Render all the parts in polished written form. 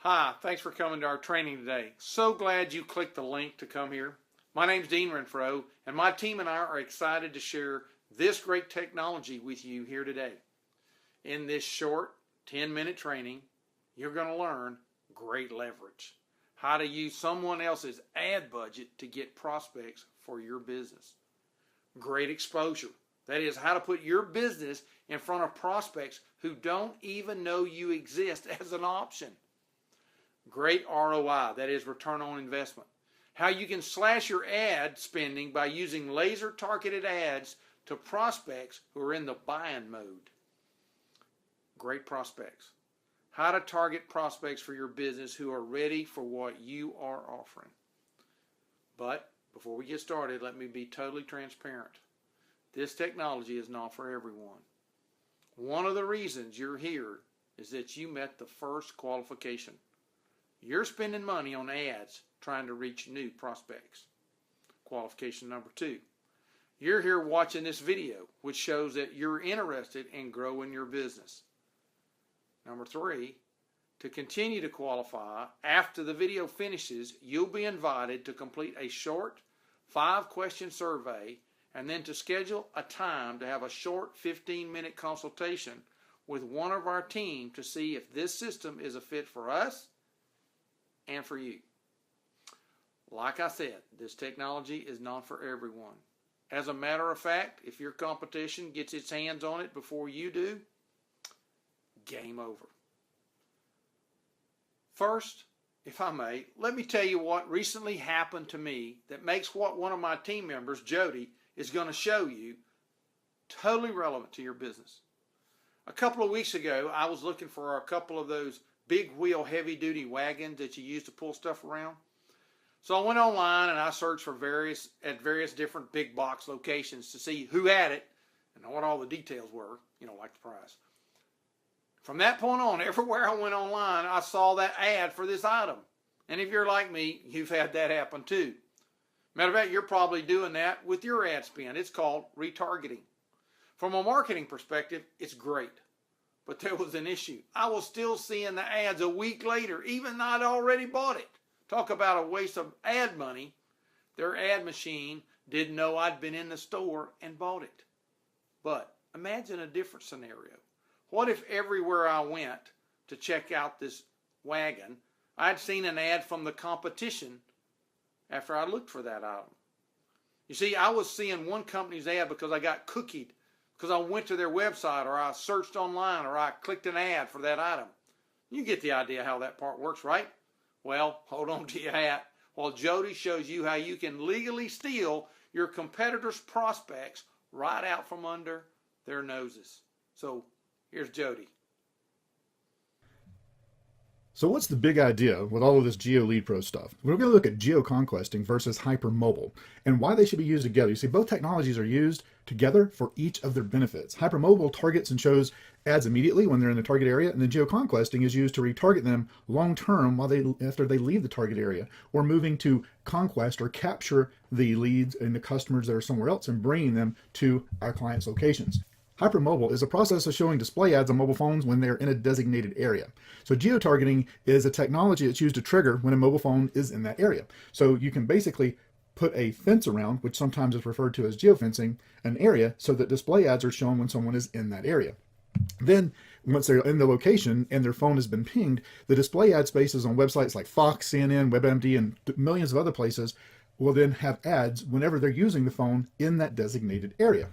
Hi, thanks for coming to our training today. So glad you clicked the link to come here. My name's Dean Renfro, and my team and I are excited to share this great technology with you here today. In this short 10-minute training, you're going to learn great leverage, how to use someone else's ad budget to get prospects for your business. Great exposure, that is how to put your business in front of prospects who don't even know you exist as an option. Great ROI, that is return on investment. How you can slash your ad spending by using laser targeted ads to prospects who are in the buying mode. Great prospects. How to target prospects for your business who are ready for what you are offering. But before we get started, let me be totally transparent. This technology is not for everyone. One of the reasons you're here is that you met the first qualification. You're spending money on ads trying to reach new prospects. Qualification number 2. You're here watching this video, which shows that you're interested in growing your business. Number 3, to continue to qualify, after the video finishes, you'll be invited to complete a short 5-question survey and then to schedule a time to have a short 15-minute consultation with one of our team to see if this system is a fit for us and for you. Like I said, this technology is not for everyone. As a matter of fact, if your competition gets its hands on it before you do, game over. First, if I may, let me tell you what recently happened to me that makes what one of my team members, Jody, is going to show you totally relevant to your business. A couple of weeks ago, I was looking for a couple of those big wheel heavy duty wagons that you use to pull stuff around. So I went online and I searched for various different big box locations to see who had it and what all the details were, like the price. From that point on, everywhere I went online, I saw that ad for this item. And if you're like me, you've had that happen too. Matter of fact, you're probably doing that with your ad spend. It's called retargeting. From a marketing perspective, it's great. But there was an issue. I was still seeing the ads a week later, even though I'd already bought it. Talk about a waste of ad money. Their ad machine didn't know I'd been in the store and bought it. But imagine a different scenario. What if everywhere I went to check out this wagon, I'd seen an ad from the competition after I looked for that item? You see, I was seeing one company's ad because I got cookied, because I went to their website or I searched online or I clicked an ad for that item. You get the idea how that part works, right? Well, hold on to your hat while Jody shows you how you can legally steal your competitors' prospects right out from under their noses. So here's Jody. So what's the big idea with all of this Geo Lead Pro stuff? We're going to look at Geo Conquesting versus Hypermobile and why they should be used together. You see, both technologies are used together for each of their benefits. Hypermobile targets and shows ads immediately when they're in the target area, and then Geo Conquesting is used to retarget them long term after they leave the target area, or moving to conquest or capture the leads and the customers that are somewhere else and bringing them to our clients' locations. Hypermobile is a process of showing display ads on mobile phones when they're in a designated area. So geotargeting is a technology that's used to trigger when a mobile phone is in that area. So you can basically put a fence around, which sometimes is referred to as geofencing, an area so that display ads are shown when someone is in that area. Then once they're in the location and their phone has been pinged, the display ad spaces on websites like Fox, CNN, WebMD, and millions of other places will then have ads whenever they're using the phone in that designated area.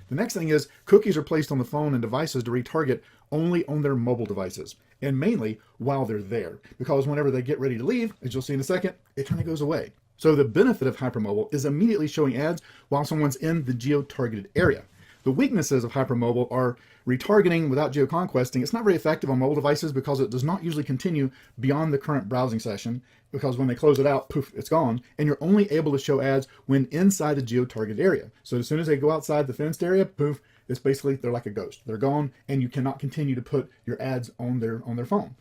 The next thing is cookies are placed on the phone and devices to retarget only on their mobile devices, and mainly while they're there, because whenever they get ready to leave, as you'll see in a second, it kind of goes away. So the benefit of Hypermobile is immediately showing ads while someone's in the geo-targeted area. The weaknesses of Hypermobile are retargeting without geo-conquesting. It's not very effective on mobile devices because it does not usually continue beyond the current browsing session, because when they close it out, poof, it's gone, and you're only able to show ads when inside the geo-targeted area. So as soon as they go outside the fenced area, poof, it's basically, they're like a ghost. They're gone, and you cannot continue to put your ads on their phone.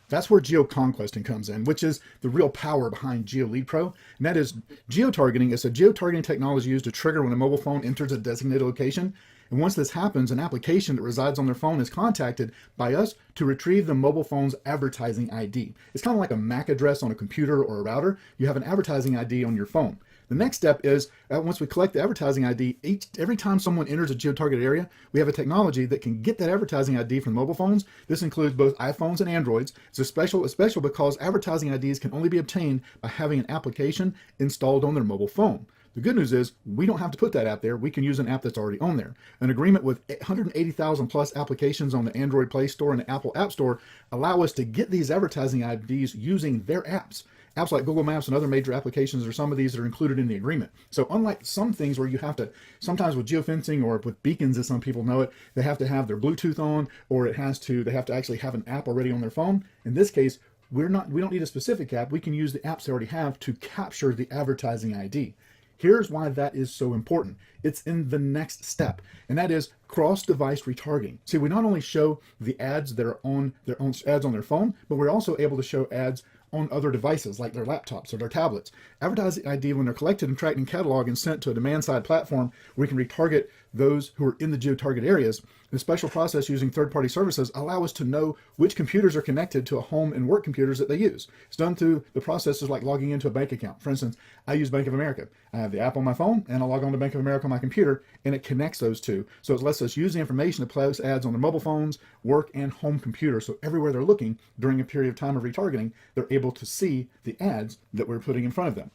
That's where Geo Conquesting comes in, which is the real power behind Geo Lead Pro. And that is geotargeting. It's a geotargeting technology used to trigger when a mobile phone enters a designated location. And once this happens, an application that resides on their phone is contacted by us to retrieve the mobile phone's advertising ID. It's kind of like a MAC address on a computer or a router. You have an advertising ID on your phone. The next step is, once we collect the advertising ID, every time someone enters a geo-targeted area, we have a technology that can get that advertising ID from mobile phones. This includes both iPhones and Androids. It's special because advertising IDs can only be obtained by having an application installed on their mobile phone. The good news is we don't have to put that app there. We can use an app that's already on there. An agreement with 180,000 plus applications on the Android Play Store and the Apple App Store allow us to get these advertising IDs using their apps. Apps like Google Maps and other major applications are some of these that are included in the agreement. So unlike some things where you have to, sometimes with geofencing or with beacons as some people know it, they have to have their Bluetooth on, or they have to actually have an app already on their phone. In this case, we don't need a specific app. We can use the apps they already have to capture the advertising ID. Here's why that is so important. It's in the next step, and that is cross-device retargeting. See, we not only show the ads that are on their own ads on their phone, but we're also able to show ads on other devices like their laptops or their tablets. Advertising ID, when they're collected and tracked and cataloged and sent to a demand-side platform, we can retarget those who are in the geo-target areas. The special process using third-party services allow us to know which computers are connected to a home and work computers that they use. It's done through the processes like logging into a bank account. For instance, I use Bank of America. I have the app on my phone and I log on to Bank of America on my computer, and it connects those two. So it lets us use the information to place ads on their mobile phones, work, and home computers. So everywhere they're looking during a period of time of retargeting, they're able to see the ads that we're putting in front of them.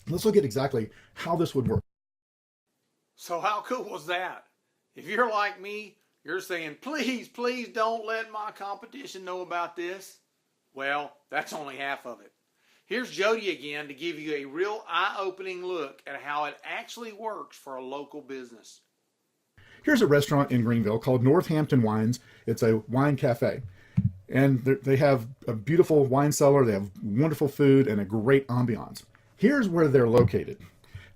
Let's look at exactly how this would work. So how cool was that? If you're like me, you're saying, please, please don't let my competition know about this. Well, that's only half of it. Here's Jody again to give you a real eye-opening look at how it actually works for a local business. Here's a restaurant in Greenville called Northampton Wines. It's a wine cafe. And they have a beautiful wine cellar. They have wonderful food and a great ambiance. Here's where they're located.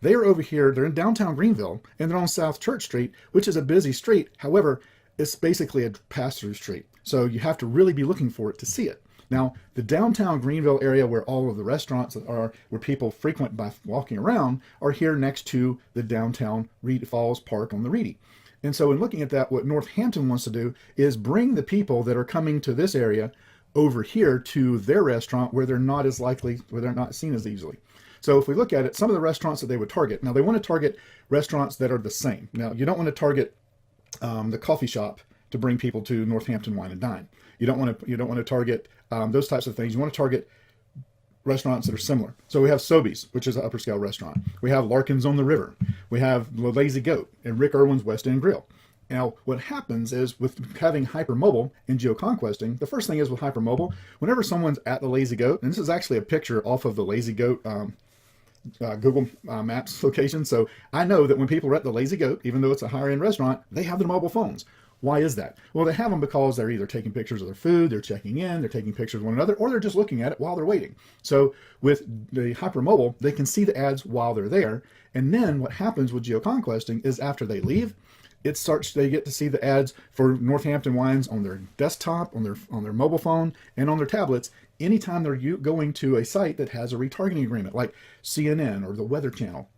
They are over here. They're in downtown Greenville, and they're on South Church Street, which is a busy street. However, it's basically a pass-through street. So you have to really be looking for it to see it. Now, the downtown Greenville area where all of the restaurants are, where people frequent by walking around, are here next to the downtown Falls Park on the Reedy. And so in looking at that, what Northampton wants to do is bring the people that are coming to this area over here to their restaurant where they're not as likely, where they're not seen as easily. So if we look at it, some of the restaurants that they would target, now they want to target restaurants that are the same. Now, you don't want to target the coffee shop to bring people to Northampton Wine and Dine. You don't want to target those types of things. You want to target restaurants that are similar. So we have Sobeys, which is an upper scale restaurant. We have Larkin's on the River. We have the Lazy Goat and Rick Irwin's West End Grill. Now, what happens is with having hypermobile and geoconquesting, the first thing is with hypermobile, whenever someone's at the Lazy Goat, and this is actually a picture off of the Lazy Goat Google Maps location. So I know that when people are at the Lazy Goat, even though it's a higher end restaurant, they have their mobile phones. Why is that? Well, they have them because they're either taking pictures of their food, they're checking in, they're taking pictures of one another, or they're just looking at it while they're waiting. So with the hypermobile, they can see the ads while they're there. And then what happens with geoconquesting is after they leave, they get to see the ads for Northampton Wines on their desktop, on their mobile phone, and on their tablets anytime they're going to a site that has a retargeting agreement, like CNN or the Weather Channel,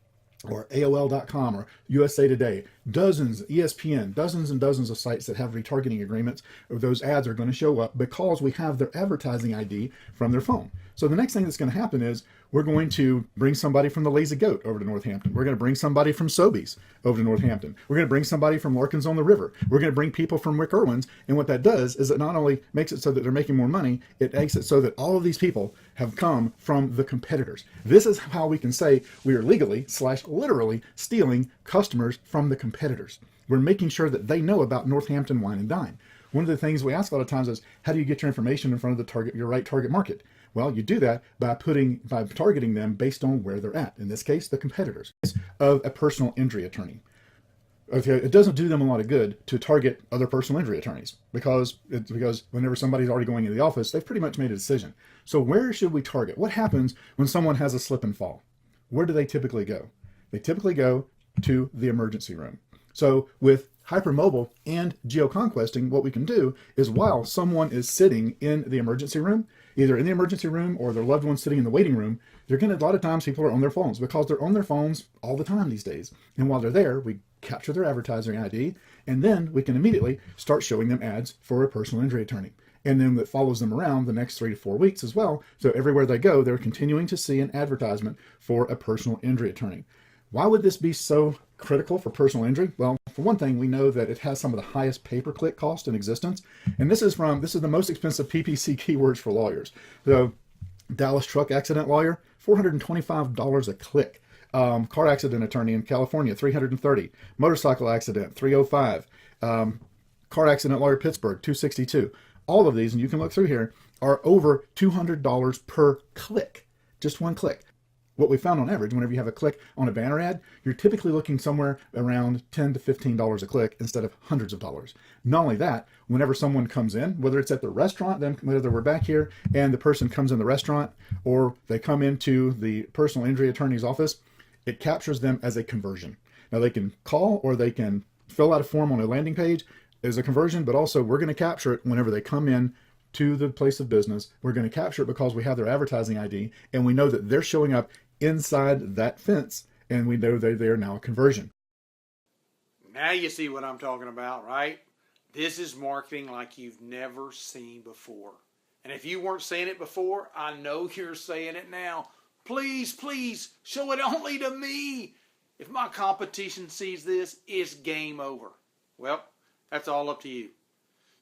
or AOL.com or USA Today, ESPN, dozens and dozens of sites that have retargeting agreements. Those ads are going to show up because we have their advertising ID from their phone. So the next thing that's going to happen is we're going to bring somebody from the Lazy Goat over to Northampton. We're going to bring somebody from Sobeys over to Northampton. We're going to bring somebody from Larkin's on the River. We're going to bring people from Rick Irwin's. And what that does is it not only makes it so that they're making more money, it makes it so that all of these people have come from the competitors. This is how we can say we are legally / literally stealing customers from the competitors. We're making sure that they know about Northampton Wine and Dine. One of the things we ask a lot of times is, how do you get your information in front of your right target market? Well, you do that by targeting them based on where they're at. In this case, the competitors of a personal injury attorney. Okay, it doesn't do them a lot of good to target other personal injury attorneys because whenever somebody's already going into the office, they've pretty much made a decision. So where should we target? What happens when someone has a slip and fall? Where do they typically go? They typically go to the emergency room. So with hypermobile and geoconquesting, what we can do is while someone is sitting in the emergency room, either in the emergency room or their loved ones sitting in the waiting room, you're going to, a lot of times people are on their phones because they're on their phones all the time these days. And while they're there, we capture their advertising ID, and then we can immediately start showing them ads for a personal injury attorney. And then that follows them around the next 3 to 4 weeks as well. So everywhere they go, they're continuing to see an advertisement for a personal injury attorney. Why would this be so critical for personal injury? Well, for one thing, we know that it has some of the highest pay-per-click cost in existence. And this is the most expensive PPC keywords for lawyers. So Dallas truck accident lawyer, $425 a click. Car accident attorney in California, $330. Motorcycle accident, $305. Car accident lawyer Pittsburgh, $262. All of these, and you can look through here, are over $200 per click. Just one click. What we found on average, whenever you have a click on a banner ad, you're typically looking somewhere around $10 to $15 a click instead of hundreds of dollars. Not only that, whenever someone comes in, whether it's at the restaurant, then whether we're back here and the person comes in the restaurant or they come into the personal injury attorney's office, it captures them as a conversion. Now they can call or they can fill out a form on a landing page as a conversion, but also we're going to capture it whenever they come in to the place of business. We're going to capture it because we have their advertising ID and we know that they're showing up inside that fence, and we know they are now a conversion. Now you see what I'm talking about, right? This is marketing like you've never seen before. And if you weren't saying it before, I know you're saying it now. Please, please, show it only to me. If my competition sees this, it's game over. Well, that's all up to you.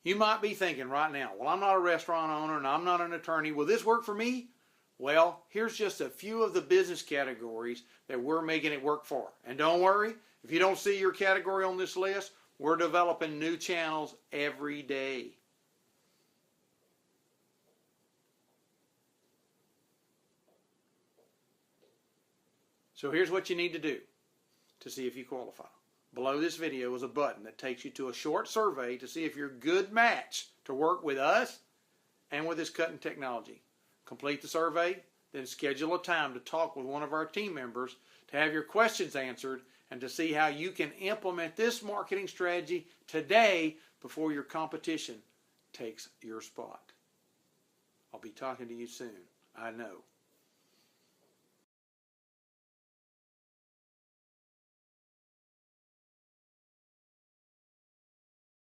You might be thinking right now, well, I'm not a restaurant owner and I'm not an attorney. Will this work for me? Well, here's just a few of the business categories that we're making it work for. And don't worry, if you don't see your category on this list, we're developing new channels every day. So here's what you need to do to see if you qualify. Below this video is a button that takes you to a short survey to see if you're a good match to work with us and with this cutting technology. Complete the survey, then schedule a time to talk with one of our team members to have your questions answered and to see how you can implement this marketing strategy today before your competition takes your spot. I'll be talking to you soon. I know.